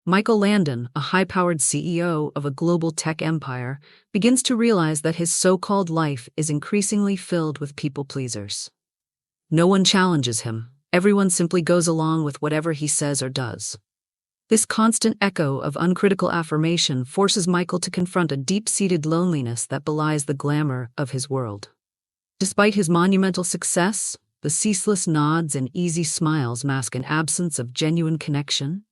Michael Landon, a high-powered CEO of a global tech empire, begins to realize that his so-called life is increasingly filled with people-pleasers. No one challenges him. Everyone simply goes along with whatever he says or does. This constant echo of uncritical affirmation forces Michael to confront a deep-seated loneliness that belies the glamour of his world. Despite his monumental success, the ceaseless nods and easy smiles mask an absence of genuine connection,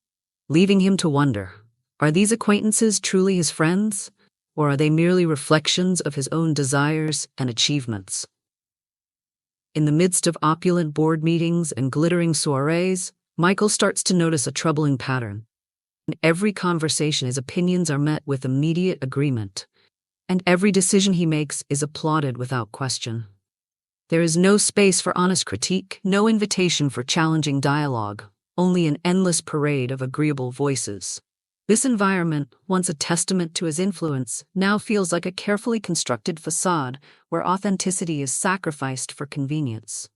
leaving him to wonder, are these acquaintances truly his friends, or are they merely reflections of his own desires and achievements? In the midst of opulent board meetings and glittering soirees, Michael starts to notice a troubling pattern. In every conversation, his opinions are met with immediate agreement, and every decision he makes is applauded without question. There is no space for honest critique, no invitation for challenging dialogue, only an endless parade of agreeable voices. This environment, once a testament to his influence, now feels like a carefully constructed facade where authenticity is sacrificed for convenience.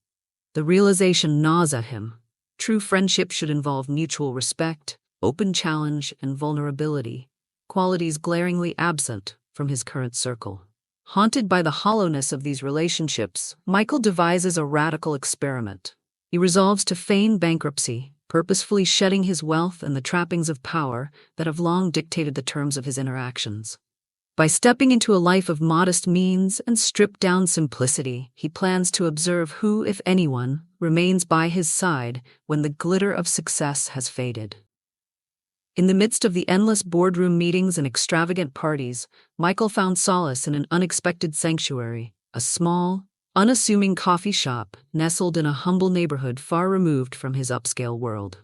The realization gnaws at him. True friendship should involve mutual respect, open challenge, and vulnerability, qualities glaringly absent from his current circle. Haunted by the hollowness of these relationships, Michael devises a radical experiment. He resolves to feign bankruptcy, purposefully shedding his wealth and the trappings of power that have long dictated the terms of his interactions. By stepping into a life of modest means and stripped-down simplicity, he plans to observe who, if anyone, remains by his side when the glitter of success has faded. In the midst of the endless boardroom meetings and extravagant parties, Michael found solace in an unexpected sanctuary, a small, unassuming coffee shop nestled in a humble neighborhood far removed from his upscale world.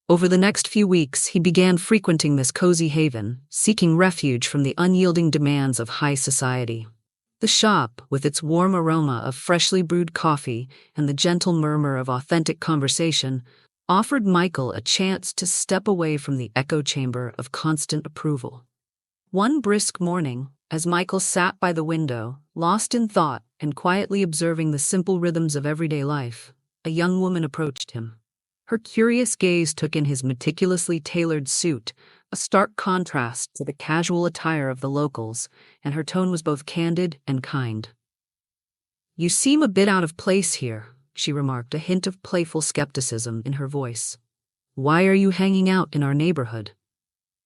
Over the next few weeks, he began frequenting this cozy haven, seeking refuge from the unyielding demands of high society. The shop, with its warm aroma of freshly brewed coffee and the gentle murmur of authentic conversation, offered Michael a chance to step away from the echo chamber of constant approval. One brisk morning, as Michael sat by the window, lost in thought and quietly observing the simple rhythms of everyday life, a young woman approached him. Her curious gaze took in his meticulously tailored suit, a stark contrast to the casual attire of the locals, and her tone was both candid and kind. "You seem a bit out of place here," she remarked, a hint of playful skepticism in her voice. "Why are you hanging out in our neighborhood?"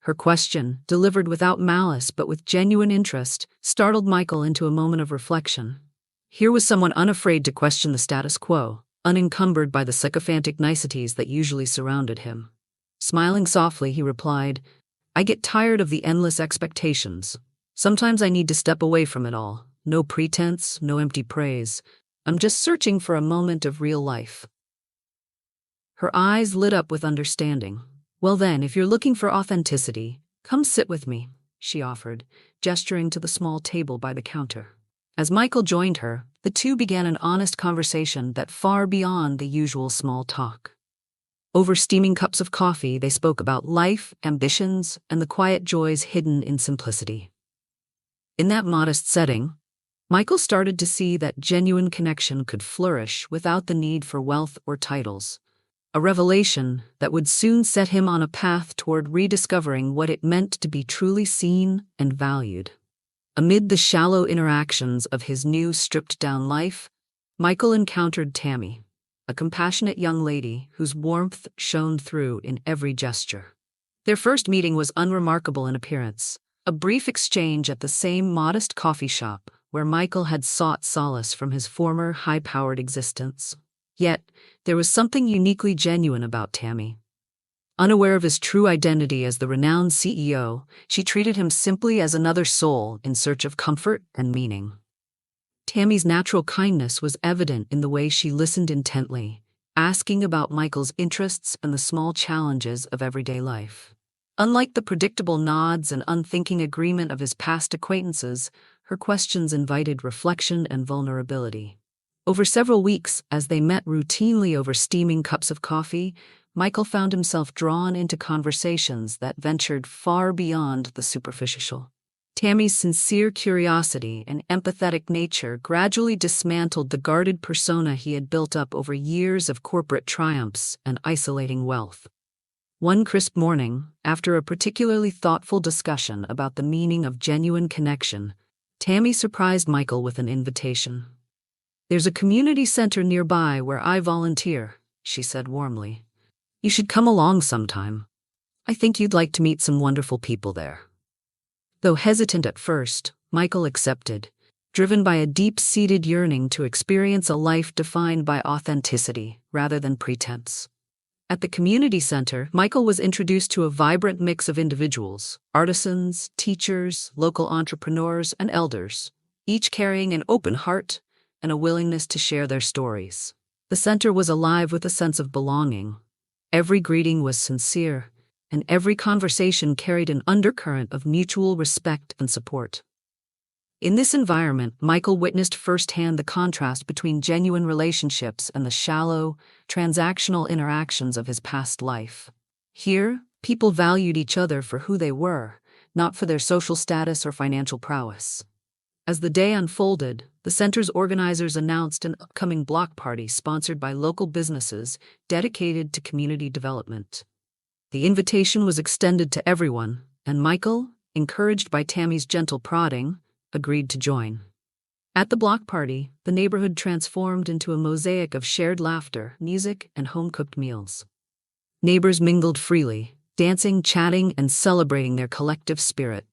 Her question, delivered without malice but with genuine interest, startled Michael into a moment of reflection. Here was someone unafraid to question the status quo, unencumbered by the sycophantic niceties that usually surrounded him. Smiling softly, he replied, "I get tired of the endless expectations. Sometimes I need to step away from it all. No pretense, no empty praise. I'm just searching for a moment of real life." Her eyes lit up with understanding. "Well then, if you're looking for authenticity, come sit with me," she offered, gesturing to the small table by the counter. As Michael joined her, the two began an honest conversation that far beyond the usual small talk. Over steaming cups of coffee, they spoke about life, ambitions, and the quiet joys hidden in simplicity. In that modest setting, Michael started to see that genuine connection could flourish without the need for wealth or titles, a revelation that would soon set him on a path toward rediscovering what it meant to be truly seen and valued. Amid the shallow interactions of his new stripped-down life, Michael encountered Tammy, a compassionate young lady whose warmth shone through in every gesture. Their first meeting was unremarkable in appearance, a brief exchange at the same modest coffee shop where Michael had sought solace from his former high-powered existence. Yet, there was something uniquely genuine about Tammy. Unaware of his true identity as the renowned CEO, she treated him simply as another soul in search of comfort and meaning. Tammy's natural kindness was evident in the way she listened intently, asking about Michael's interests and the small challenges of everyday life. Unlike the predictable nods and unthinking agreement of his past acquaintances, her questions invited reflection and vulnerability. Over several weeks, as they met routinely over steaming cups of coffee, Michael found himself drawn into conversations that ventured far beyond the superficial. Tammy's sincere curiosity and empathetic nature gradually dismantled the guarded persona he had built up over years of corporate triumphs and isolating wealth. One crisp morning, after a particularly thoughtful discussion about the meaning of genuine connection, Tammy surprised Michael with an invitation. "There's a community center nearby where I volunteer," she said warmly. "You should come along sometime. I think you'd like to meet some wonderful people there." Though hesitant at first, Michael accepted, driven by a deep-seated yearning to experience a life defined by authenticity rather than pretense. At the community center, Michael was introduced to a vibrant mix of individuals: artisans, teachers, local entrepreneurs, and elders, each carrying an open heart and a willingness to share their stories. The center was alive with a sense of belonging. Every greeting was sincere, and every conversation carried an undercurrent of mutual respect and support. In this environment, Michael witnessed firsthand the contrast between genuine relationships and the shallow, transactional interactions of his past life. Here, people valued each other for who they were, not for their social status or financial prowess. As the day unfolded, the center's organizers announced an upcoming block party sponsored by local businesses dedicated to community development. The invitation was extended to everyone, and Michael, encouraged by Tammy's gentle prodding, agreed to join. At the block party, the neighborhood transformed into a mosaic of shared laughter, music, and home-cooked meals. Neighbors mingled freely, dancing, chatting, and celebrating their collective spirit.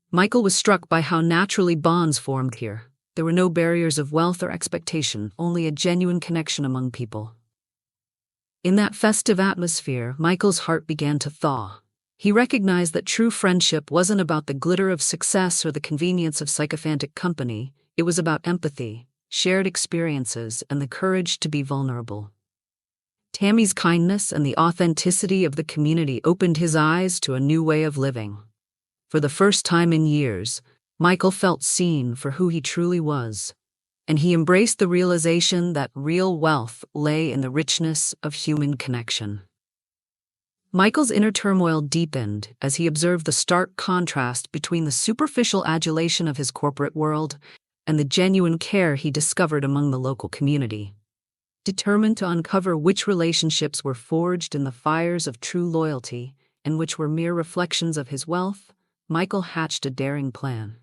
Michael was struck by how naturally bonds formed here. There were no barriers of wealth or expectation, only a genuine connection among people. In that festive atmosphere, Michael's heart began to thaw. He recognized that true friendship wasn't about the glitter of success or the convenience of sycophantic company. It was about empathy, shared experiences, and the courage to be vulnerable. Tammy's kindness and the authenticity of the community opened his eyes to a new way of living. For the first time in years, Michael felt seen for who he truly was, and he embraced the realization that real wealth lay in the richness of human connection. Michael's inner turmoil deepened as he observed the stark contrast between the superficial adulation of his corporate world and the genuine care he discovered among the local community. Determined to uncover which relationships were forged in the fires of true loyalty and which were mere reflections of his wealth, Michael hatched a daring plan.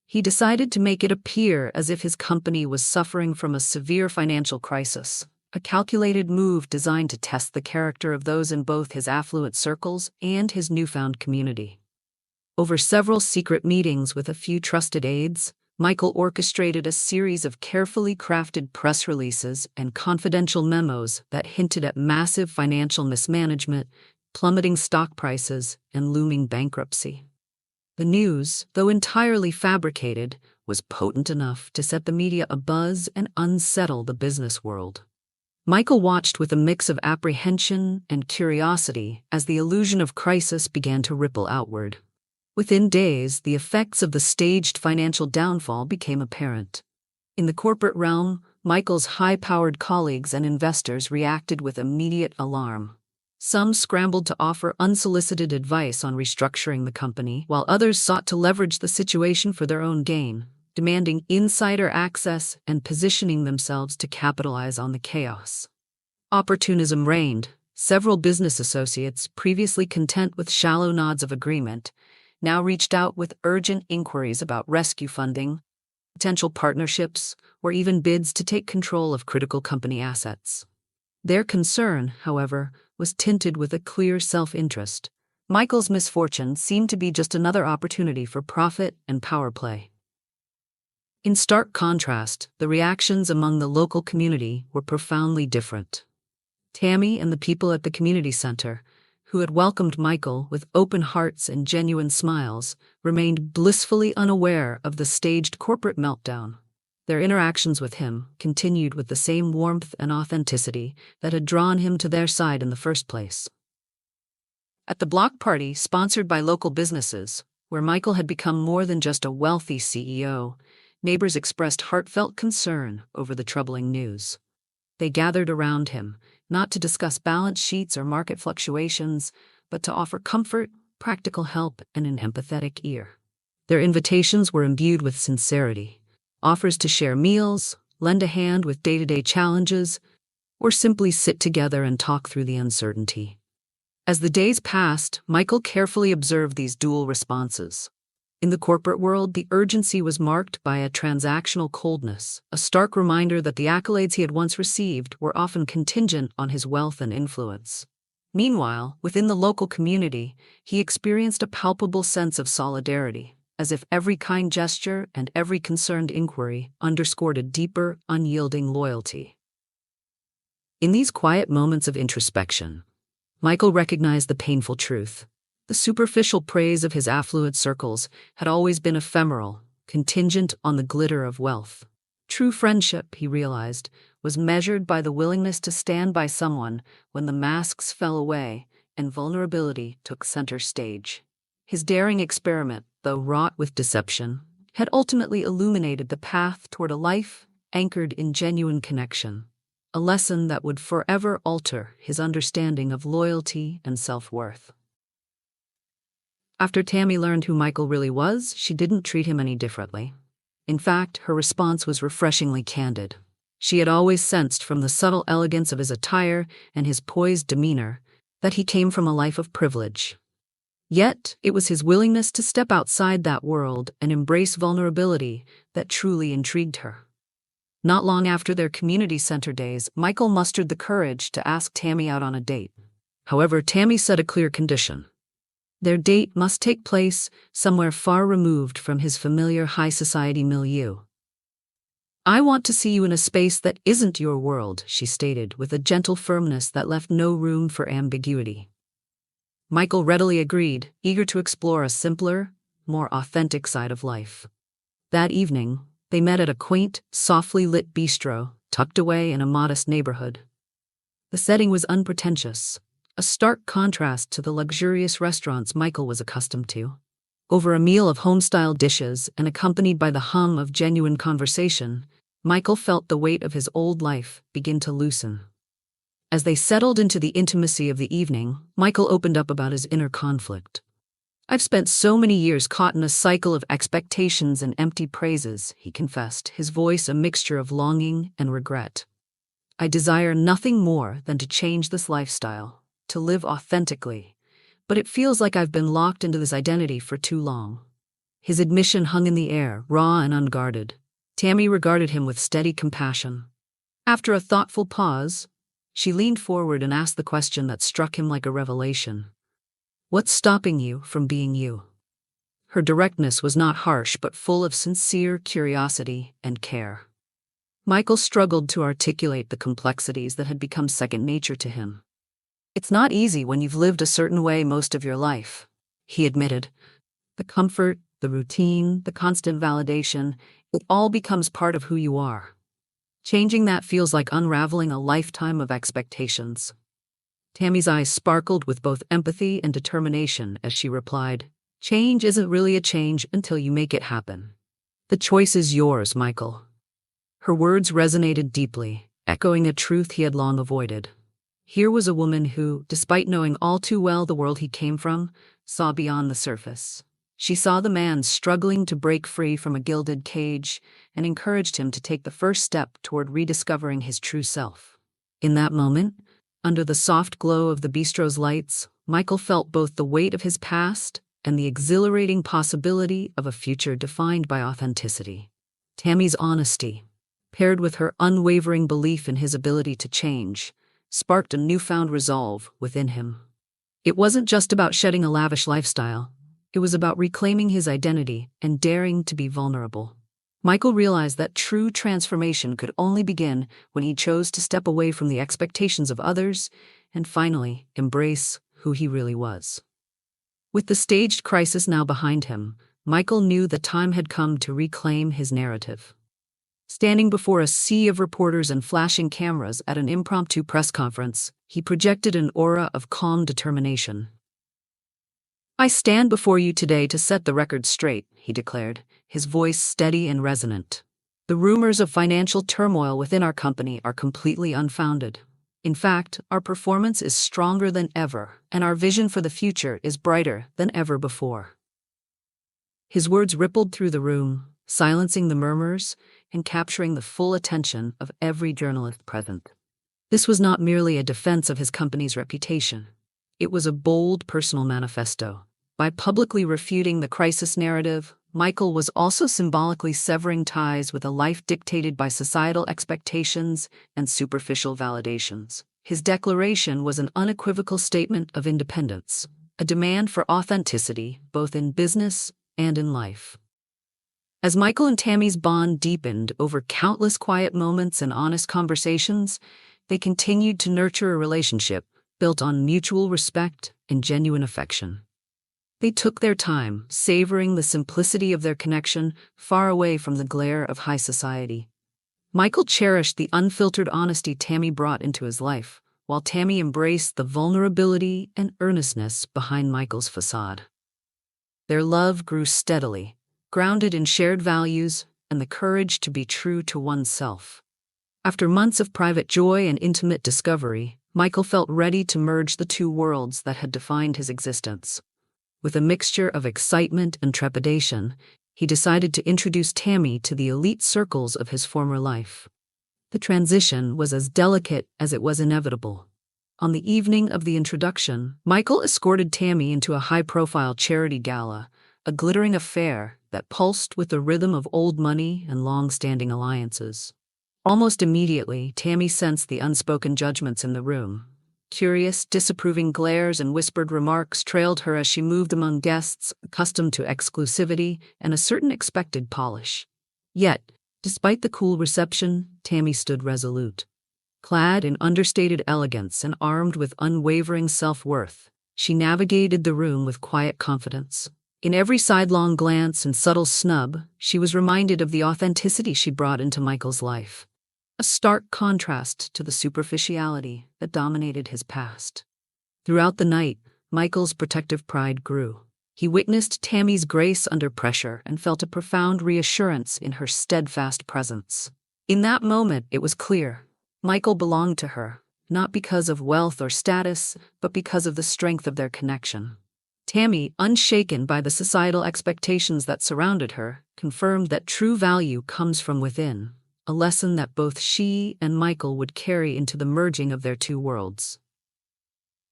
He decided to make it appear as if his company was suffering from a severe financial crisis, a calculated move designed to test the character of those in both his affluent circles and his newfound community. Over several secret meetings with a few trusted aides, Michael orchestrated a series of carefully crafted press releases and confidential memos that hinted at massive financial mismanagement, plummeting stock prices, and looming bankruptcy. The news, though entirely fabricated, was potent enough to set the media abuzz and unsettle the business world. Michael watched with a mix of apprehension and curiosity as the illusion of crisis began to ripple outward. Within days, the effects of the staged financial downfall became apparent. In the corporate realm, Michael's high-powered colleagues and investors reacted with immediate alarm. Some scrambled to offer unsolicited advice on restructuring the company, while others sought to leverage the situation for their own gain, demanding insider access and positioning themselves to capitalize on the chaos. Opportunism reigned. Several business associates, previously content with shallow nods of agreement, now reached out with urgent inquiries about rescue funding, potential partnerships, or even bids to take control of critical company assets. Their concern, however, was tinted with a clear self-interest. Michael's misfortune seemed to be just another opportunity for profit and power play. In stark contrast, the reactions among the local community were profoundly different. Tammy and the people at the community center, who had welcomed Michael with open hearts and genuine smiles, remained blissfully unaware of the staged corporate meltdown. Their interactions with him continued with the same warmth and authenticity that had drawn him to their side in the first place. At the block party, sponsored by local businesses, where Michael had become more than just a wealthy CEO, neighbors expressed heartfelt concern over the troubling news. They gathered around him, not to discuss balance sheets or market fluctuations, but to offer comfort, practical help, and an empathetic ear. Their invitations were imbued with sincerity. Offers to share meals, lend a hand with day-to-day challenges, or simply sit together and talk through the uncertainty. As the days passed, Michael carefully observed these dual responses. In the corporate world, the urgency was marked by a transactional coldness, a stark reminder that the accolades he had once received were often contingent on his wealth and influence. Meanwhile, within the local community, he experienced a palpable sense of solidarity, as if every kind gesture and every concerned inquiry underscored a deeper, unyielding loyalty. In these quiet moments of introspection, Michael recognized the painful truth. The superficial praise of his affluent circles had always been ephemeral, contingent on the glitter of wealth. True friendship, he realized, was measured by the willingness to stand by someone when the masks fell away and vulnerability took center stage. His daring experiment, though wrought with deception, had ultimately illuminated the path toward a life anchored in genuine connection, a lesson that would forever alter his understanding of loyalty and self-worth. After Tammy learned who Michael really was, she didn't treat him any differently. In fact, her response was refreshingly candid. She had always sensed from the subtle elegance of his attire and his poised demeanor that he came from a life of privilege. Yet, it was his willingness to step outside that world and embrace vulnerability that truly intrigued her. Not long after their community center days, Michael mustered the courage to ask Tammy out on a date. However, Tammy set a clear condition. Their date must take place somewhere far removed from his familiar high society milieu. "I want to see you in a space that isn't your world," she stated, with a gentle firmness that left no room for ambiguity. Michael readily agreed, eager to explore a simpler, more authentic side of life. That evening, they met at a quaint, softly lit bistro tucked away in a modest neighborhood. The setting was unpretentious, a stark contrast to the luxurious restaurants Michael was accustomed to. Over a meal of home-style dishes and accompanied by the hum of genuine conversation, Michael felt the weight of his old life begin to loosen. As they settled into the intimacy of the evening, Michael opened up about his inner conflict. "I've spent so many years caught in a cycle of expectations and empty praises," he confessed, his voice a mixture of longing and regret. "I desire nothing more than to change this lifestyle, to live authentically, but it feels like I've been locked into this identity for too long." His admission hung in the air, raw and unguarded. Tammy regarded him with steady compassion. After a thoughtful pause, she leaned forward and asked the question that struck him like a revelation. "What's stopping you from being you?" Her directness was not harsh but full of sincere curiosity and care. Michael struggled to articulate the complexities that had become second nature to him. "It's not easy when you've lived a certain way most of your life," he admitted. "The comfort, the routine, the constant validation, it all becomes part of who you are. Changing that feels like unraveling a lifetime of expectations." Tammy's eyes sparkled with both empathy and determination as she replied, "Change isn't really a change until you make it happen. The choice is yours, Michael." Her words resonated deeply, echoing a truth he had long avoided. Here was a woman who, despite knowing all too well the world he came from, saw beyond the surface. She saw the man struggling to break free from a gilded cage and encouraged him to take the first step toward rediscovering his true self. In that moment, under the soft glow of the bistro's lights, Michael felt both the weight of his past and the exhilarating possibility of a future defined by authenticity. Tammy's honesty, paired with her unwavering belief in his ability to change, sparked a newfound resolve within him. It wasn't just about shedding a lavish lifestyle. It was about reclaiming his identity and daring to be vulnerable. Michael realized that true transformation could only begin when he chose to step away from the expectations of others and finally embrace who he really was. With the staged crisis now behind him, Michael knew the time had come to reclaim his narrative. Standing before a sea of reporters and flashing cameras at an impromptu press conference, he projected an aura of calm determination. "I stand before you today to set the record straight," he declared, his voice steady and resonant. "The rumors of financial turmoil within our company are completely unfounded. In fact, our performance is stronger than ever, and our vision for the future is brighter than ever before." His words rippled through the room, silencing the murmurs and capturing the full attention of every journalist present. This was not merely a defense of his company's reputation. It was a bold personal manifesto. By publicly refuting the crisis narrative, Michael was also symbolically severing ties with a life dictated by societal expectations and superficial validations. His declaration was an unequivocal statement of independence, a demand for authenticity both in business and in life. As Michael and Tammy's bond deepened over countless quiet moments and honest conversations, they continued to nurture a relationship built on mutual respect and genuine affection. They took their time, savoring the simplicity of their connection far away from the glare of high society. Michael cherished the unfiltered honesty Tammy brought into his life, while Tammy embraced the vulnerability and earnestness behind Michael's facade. Their love grew steadily, grounded in shared values and the courage to be true to oneself. After months of private joy and intimate discovery, Michael felt ready to merge the two worlds that had defined his existence. With a mixture of excitement and trepidation, he decided to introduce Tammy to the elite circles of his former life. The transition was as delicate as it was inevitable. On the evening of the introduction, Michael escorted Tammy into a high-profile charity gala, a glittering affair that pulsed with the rhythm of old money and long-standing alliances. Almost immediately, Tammy sensed the unspoken judgments in the room. Curious, disapproving glares and whispered remarks trailed her as she moved among guests accustomed to exclusivity and a certain expected polish. Yet, despite the cool reception, Tammy stood resolute. Clad in understated elegance and armed with unwavering self-worth, she navigated the room with quiet confidence. In every sidelong glance and subtle snub, she was reminded of the authenticity she brought into Michael's life. A stark contrast to the superficiality that dominated his past. Throughout the night, Michael's protective pride grew. He witnessed Tammy's grace under pressure and felt a profound reassurance in her steadfast presence. In that moment, it was clear. Michael belonged to her, not because of wealth or status, but because of the strength of their connection. Tammy, unshaken by the societal expectations that surrounded her, confirmed that true value comes from within, a lesson that both she and Michael would carry into the merging of their two worlds.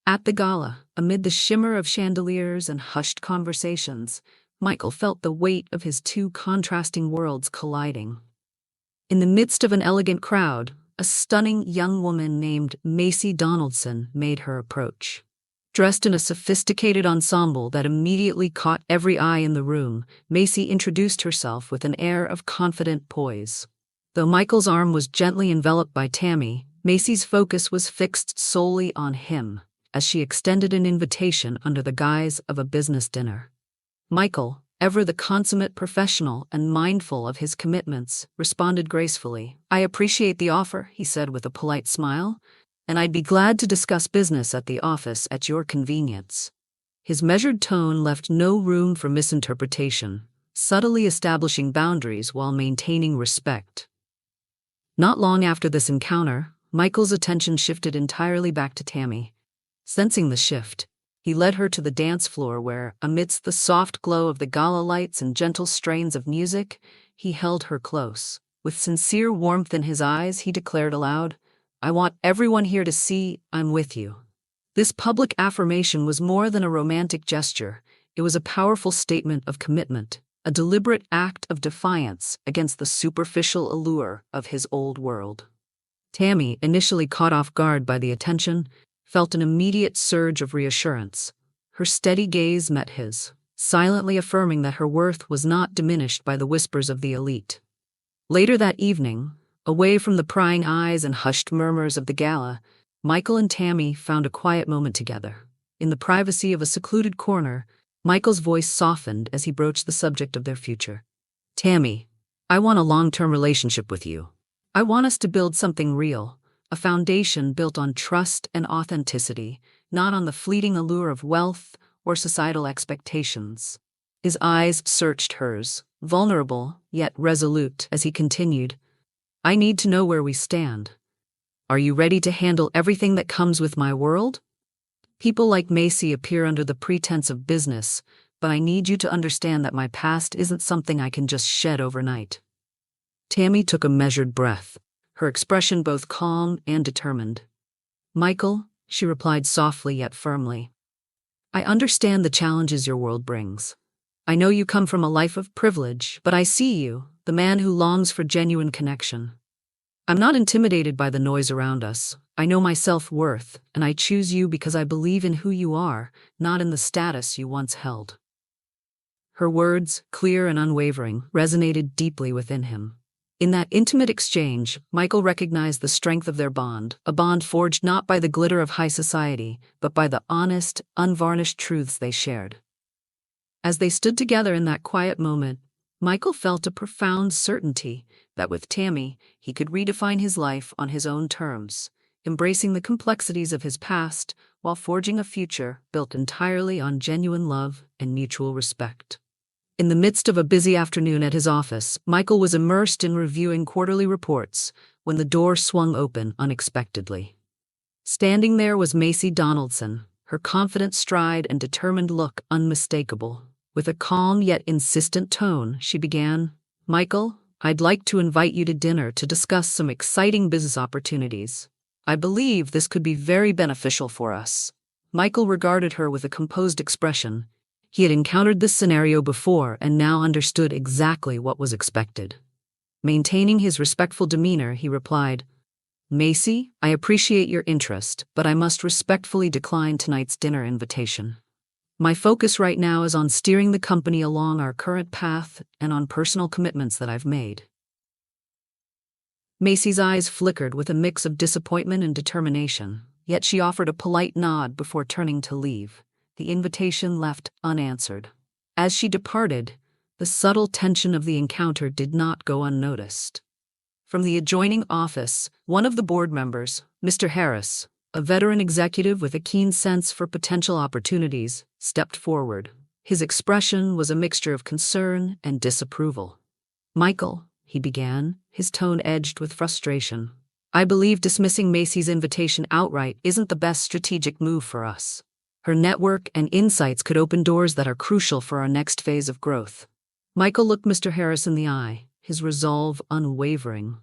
At the gala, amid the shimmer of chandeliers and hushed conversations, Michael felt the weight of his two contrasting worlds colliding. In the midst of an elegant crowd, a stunning young woman named Macy Donaldson made her approach. Dressed in a sophisticated ensemble that immediately caught every eye in the room, Macy introduced herself with an air of confident poise. Though Michael's arm was gently enveloped by Tammy, Macy's focus was fixed solely on him, as she extended an invitation under the guise of a business dinner. Michael, ever the consummate professional and mindful of his commitments, responded gracefully. "I appreciate the offer," he said with a polite smile, "and I'd be glad to discuss business at the office at your convenience." His measured tone left no room for misinterpretation, subtly establishing boundaries while maintaining respect. Not long after this encounter, Michael's attention shifted entirely back to Tammy. Sensing the shift, he led her to the dance floor where, amidst the soft glow of the gala lights and gentle strains of music, he held her close. With sincere warmth in his eyes, he declared aloud, "I want everyone here to see I'm with you." This public affirmation was more than a romantic gesture. It was a powerful statement of commitment, a deliberate act of defiance against the superficial allure of his old world. Tammy, initially caught off guard by the attention, felt an immediate surge of reassurance. Her steady gaze met his, silently affirming that her worth was not diminished by the whispers of the elite. Later that evening, away from the prying eyes and hushed murmurs of the gala, Michael and Tammy found a quiet moment together. In the privacy of a secluded corner, Michael's voice softened as he broached the subject of their future. "Tammy, I want a long-term relationship with you. I want us to build something real, a foundation built on trust and authenticity, not on the fleeting allure of wealth or societal expectations." His eyes searched hers, vulnerable yet resolute, as he continued, "I need to know where we stand. Are you ready to handle everything that comes with my world? People like Macy appear under the pretense of business, but I need you to understand that my past isn't something I can just shed overnight." Tammy took a measured breath, her expression both calm and determined. "Michael," she replied softly yet firmly, I understand the challenges your world brings. I know you come from a life of privilege, but I see you, the man who longs for genuine connection. I'm not intimidated by the noise around us. I know my self-worth, and I choose you because I believe in who you are, not in the status you once held." Her words, clear and unwavering, resonated deeply within him. In that intimate exchange, Michael recognized the strength of their bond, a bond forged not by the glitter of high society, but by the honest, unvarnished truths they shared. As they stood together in that quiet moment, Michael felt a profound certainty that with Tammy, he could redefine his life on his own terms, embracing the complexities of his past while forging a future built entirely on genuine love and mutual respect. In the midst of a busy afternoon at his office, Michael was immersed in reviewing quarterly reports when the door swung open unexpectedly. Standing there was Macy Donaldson, her confident stride and determined look unmistakable. With a calm yet insistent tone, she began, "Michael, I'd like to invite you to dinner to discuss some exciting business opportunities. I believe this could be very beneficial for us." Michael regarded her with a composed expression. He had encountered this scenario before and now understood exactly what was expected. Maintaining his respectful demeanor, he replied, "Macy, I appreciate your interest, but I must respectfully decline tonight's dinner invitation. My focus right now is on steering the company along our current path and on personal commitments that I've made." Macy's eyes flickered with a mix of disappointment and determination, yet she offered a polite nod before turning to leave, the invitation left unanswered. As she departed, the subtle tension of the encounter did not go unnoticed. From the adjoining office, one of the board members, Mr. Harris, a veteran executive with a keen sense for potential opportunities, stepped forward. His expression was a mixture of concern and disapproval. "Michael," he began, his tone edged with frustration, "I believe dismissing Macy's invitation outright isn't the best strategic move for us. Her network and insights could open doors that are crucial for our next phase of growth." Michael looked Mr. Harris in the eye, his resolve unwavering.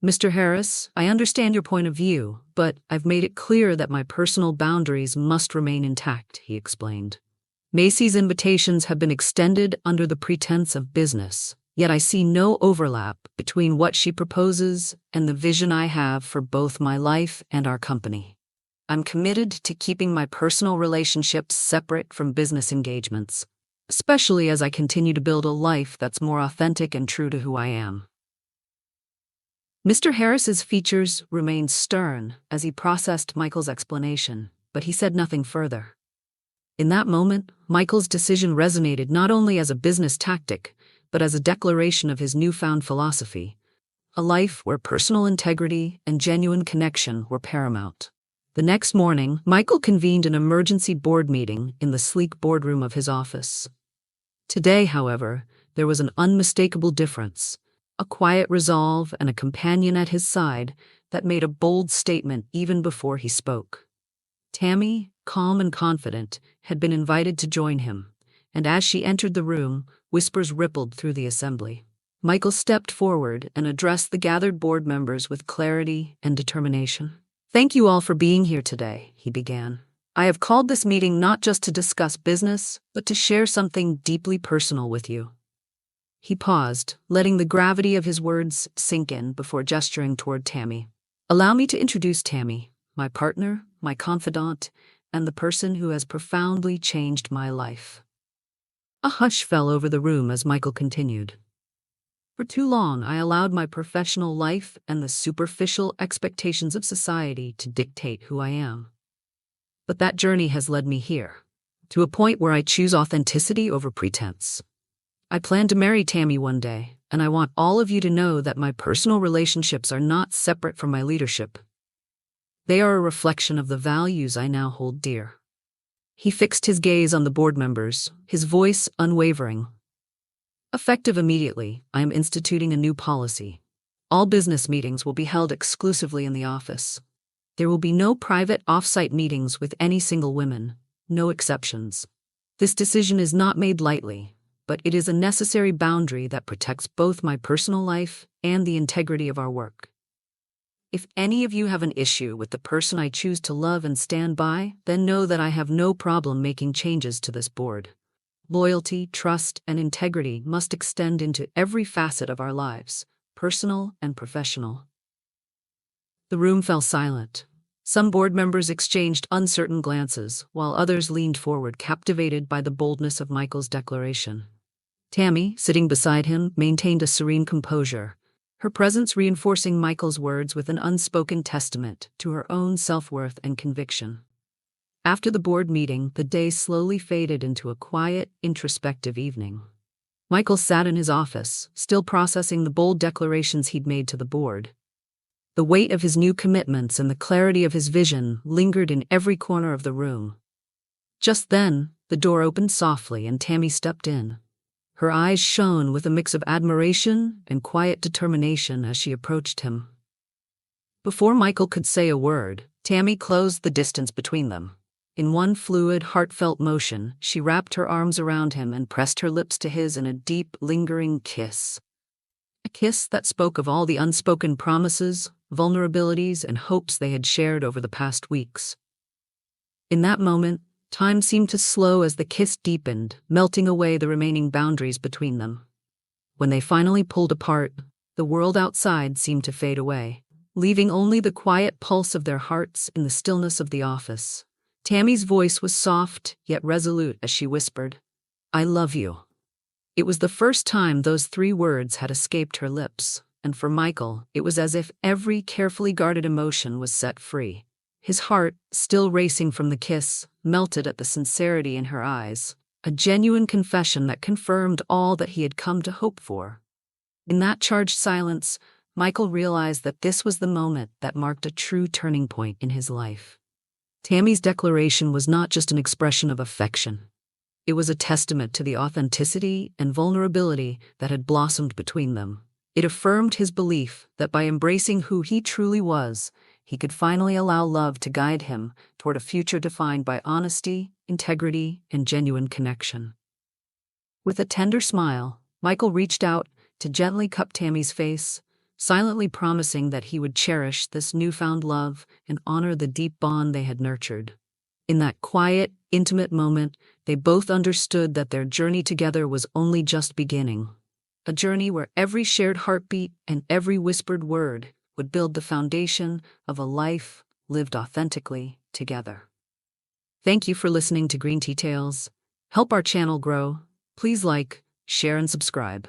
"Mr. Harris, I understand your point of view, but I've made it clear that my personal boundaries must remain intact," he explained. "Macy's invitations have been extended under the pretense of business, yet I see no overlap between what she proposes and the vision I have for both my life and our company. I'm committed to keeping my personal relationships separate from business engagements, especially as I continue to build a life that's more authentic and true to who I am." Mr. Harris's features remained stern as he processed Michael's explanation, but he said nothing further. In that moment, Michael's decision resonated not only as a business tactic, but as a declaration of his newfound philosophy, a life where personal integrity and genuine connection were paramount. The next morning, Michael convened an emergency board meeting in the sleek boardroom of his office. Today, however, there was an unmistakable difference, a quiet resolve and a companion at his side that made a bold statement even before he spoke. Tammy, calm and confident, had been invited to join him, and as she entered the room, whispers rippled through the assembly. Michael stepped forward and addressed the gathered board members with clarity and determination. "Thank you all for being here today," he began. "I have called this meeting not just to discuss business, but to share something deeply personal with you." He paused, letting the gravity of his words sink in before gesturing toward Tammy. "Allow me to introduce Tammy, my partner, my confidant, and the person who has profoundly changed my life." A hush fell over the room as Michael continued. "For too long, I allowed my professional life and the superficial expectations of society to dictate who I am. But that journey has led me here, to a point where I choose authenticity over pretense. I plan to marry Tammy one day, and I want all of you to know that my personal relationships are not separate from my leadership. They are a reflection of the values I now hold dear." He fixed his gaze on the board members, his voice unwavering. "Effective immediately, I am instituting a new policy. All business meetings will be held exclusively in the office. There will be no private off-site meetings with any single women, no exceptions. This decision is not made lightly, but it is a necessary boundary that protects both my personal life and the integrity of our work." If any of you have an issue with the person I choose to love and stand by, then know that I have no problem making changes to this board. Loyalty, trust, and integrity must extend into every facet of our lives, personal and professional. The room fell silent. Some board members exchanged uncertain glances, while others leaned forward, captivated by the boldness of Michael's declaration. Tammy, sitting beside him, maintained a serene composure, her presence reinforcing Michael's words with an unspoken testament to her own self-worth and conviction. After the board meeting, the day slowly faded into a quiet, introspective evening. Michael sat in his office, still processing the bold declarations he'd made to the board. The weight of his new commitments and the clarity of his vision lingered in every corner of the room. Just then, the door opened softly and Tammy stepped in. Her eyes shone with a mix of admiration and quiet determination as she approached him. Before Michael could say a word, Tammy closed the distance between them. In one fluid, heartfelt motion, she wrapped her arms around him and pressed her lips to his in a deep, lingering kiss. A kiss that spoke of all the unspoken promises, vulnerabilities, and hopes they had shared over the past weeks. In that moment, time seemed to slow as the kiss deepened, melting away the remaining boundaries between them. When they finally pulled apart, the world outside seemed to fade away, leaving only the quiet pulse of their hearts in the stillness of the office. Tammy's voice was soft, yet resolute as she whispered, "I love you." It was the first time those 3 words had escaped her lips, and for Michael, it was as if every carefully guarded emotion was set free. His heart, still racing from the kiss, melted at the sincerity in her eyes, a genuine confession that confirmed all that he had come to hope for. In that charged silence, Michael realized that this was the moment that marked a true turning point in his life. Tammy's declaration was not just an expression of affection. It was a testament to the authenticity and vulnerability that had blossomed between them. It affirmed his belief that by embracing who he truly was, he could finally allow love to guide him toward a future defined by honesty, integrity, and genuine connection. With a tender smile, Michael reached out to gently cup Tammy's face, silently promising that he would cherish this newfound love and honor the deep bond they had nurtured. In that quiet, intimate moment, they both understood that their journey together was only just beginning. A journey where every shared heartbeat and every whispered word would build the foundation of a life lived authentically together. Thank you for listening to Green Tea Tales. Help our channel grow. Please like, share, and subscribe.